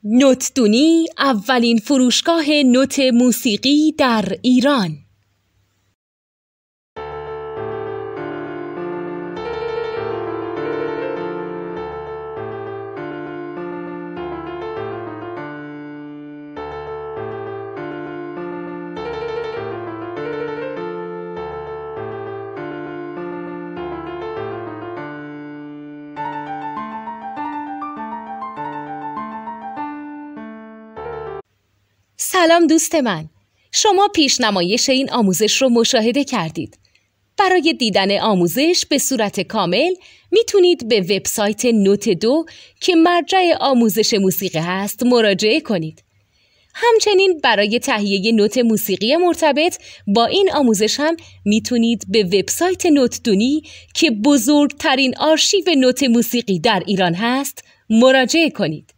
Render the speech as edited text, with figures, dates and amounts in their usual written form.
نوتدونی اولین فروشگاه نوت موسیقی در ایران. سلام دوست من، شما پیشنمایش این آموزش رو مشاهده کردید. برای دیدن آموزش به صورت کامل میتونید به وبسایت نوت 2 که مرجع آموزش موسیقی هست مراجعه کنید. همچنین برای تهیه نوت موسیقی مرتبط با این آموزش هم میتونید به وبسایت نوتدونی که بزرگترین آرشیو نوت موسیقی در ایران هست مراجعه کنید.